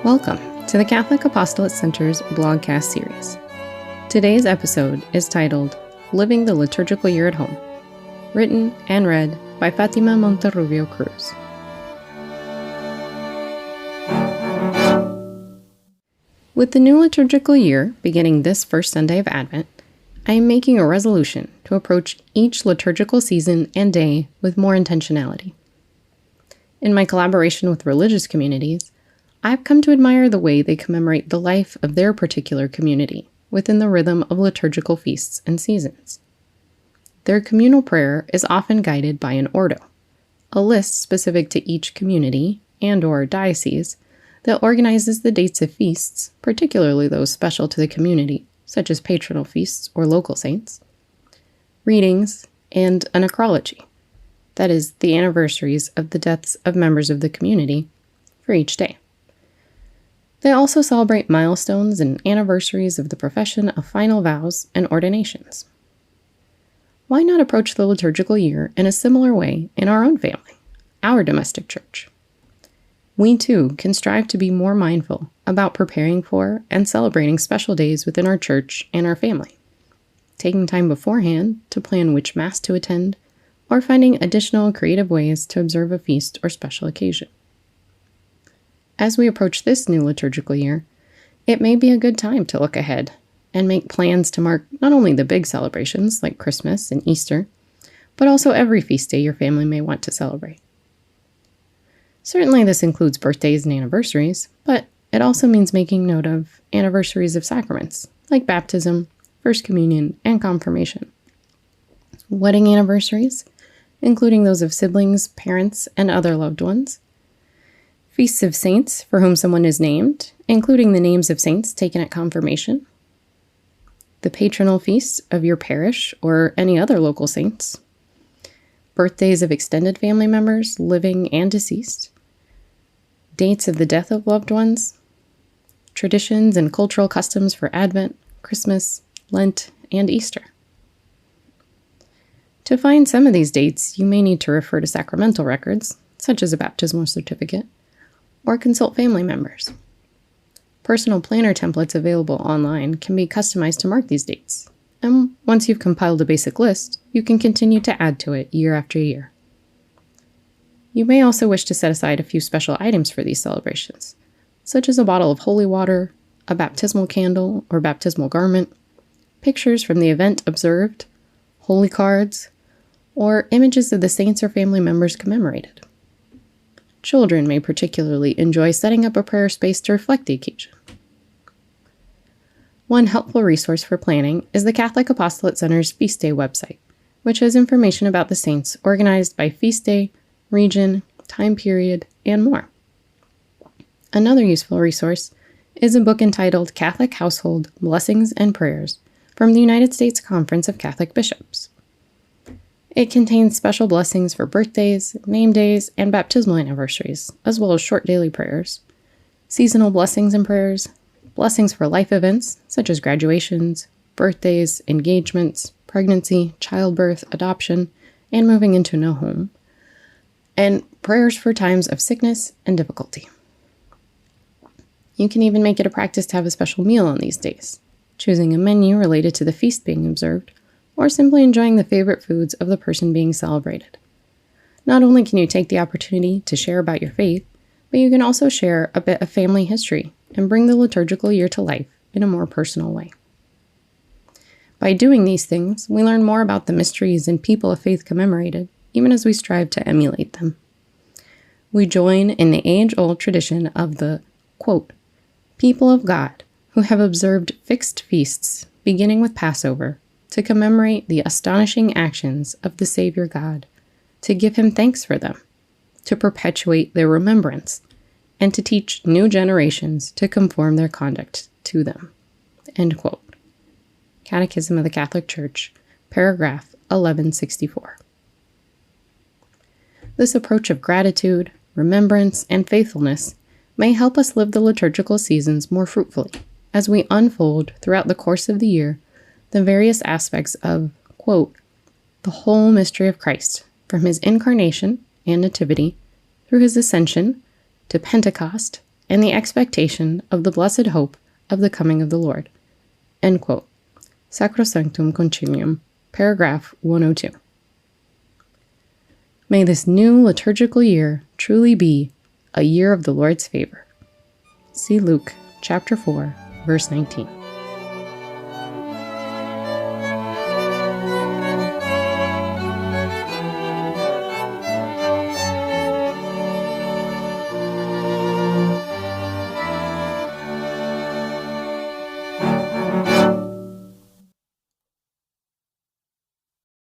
Welcome to the Catholic Apostolate Center's Blogcast series. Today's episode is titled Living the Liturgical Year at Home, written and read by Fatima Monterrubio Cruess. With the new liturgical year beginning this first Sunday of Advent, I am making a resolution to approach each liturgical season and day with more intentionality. In my collaboration with religious communities, I've come to admire the way they commemorate the life of their particular community within the rhythm of liturgical feasts and seasons. Their communal prayer is often guided by an ordo, a list specific to each community and/or diocese that organizes the dates of feasts, particularly those special to the community, such as patronal feasts or local saints, readings, and a necrology, that is, the anniversaries of the deaths of members of the community for each day. They also celebrate milestones and anniversaries of the profession of final vows and ordinations. Why not approach the liturgical year in a similar way in our own family, our domestic church? We too can strive to be more mindful about preparing for and celebrating special days within our church and our family, taking time beforehand to plan which Mass to attend, or finding additional creative ways to observe a feast or special occasion. As we approach this new liturgical year, it may be a good time to look ahead and make plans to mark not only the big celebrations like Christmas and Easter, but also every feast day your family may want to celebrate. Certainly this includes birthdays and anniversaries, but it also means making note of anniversaries of sacraments like baptism, First Communion, and confirmation. Wedding anniversaries, including those of siblings, parents, and other loved ones. Feasts of saints for whom someone is named, including the names of saints taken at confirmation. The patronal feasts of your parish or any other local saints. Birthdays of extended family members, living and deceased. Dates of the death of loved ones. Traditions and cultural customs for Advent, Christmas, Lent, and Easter. To find some of these dates, you may need to refer to sacramental records, such as a baptismal certificate, or consult family members. Personal planner templates available online can be customized to mark these dates, and once you've compiled a basic list, you can continue to add to it year after year. You may also wish to set aside a few special items for these celebrations, such as a bottle of holy water, a baptismal candle or baptismal garment, pictures from the event observed, holy cards, or images of the saints or family members commemorated. Children may particularly enjoy setting up a prayer space to reflect the occasion. One helpful resource for planning is the Catholic Apostolate Center's Feast Day website, which has information about the saints organized by feast day, region, time period, and more. Another useful resource is a book entitled Catholic Household Blessings and Prayers from the United States Conference of Catholic Bishops. It contains special blessings for birthdays, name days, and baptismal anniversaries, as well as short daily prayers, seasonal blessings and prayers, blessings for life events such as graduations, birthdays, engagements, pregnancy, childbirth, adoption, and moving into a new home, and prayers for times of sickness and difficulty. You can even make it a practice to have a special meal on these days, choosing a menu related to the feast being observed, or simply enjoying the favorite foods of the person being celebrated. Not only can you take the opportunity to share about your faith, but you can also share a bit of family history and bring the liturgical year to life in a more personal way. By doing these things, we learn more about the mysteries and people of faith commemorated, even as we strive to emulate them. We join in the age-old tradition of the, quote, people of God who have observed fixed feasts, beginning with Passover, to commemorate the astonishing actions of the Savior God, to give him thanks for them, to perpetuate their remembrance, and to teach new generations to conform their conduct to them. End quote. Catechism of the Catholic Church, paragraph 1164. This approach of gratitude, remembrance, and faithfulness may help us live the liturgical seasons more fruitfully as we unfold throughout the course of the year the various aspects of, quote, the whole mystery of Christ, from his incarnation and nativity, through his ascension, to Pentecost, and the expectation of the blessed hope of the coming of the Lord." End quote. Sacrosanctum Concilium, paragraph 102. May this new liturgical year truly be a year of the Lord's favor. See Luke chapter 4, verse 19.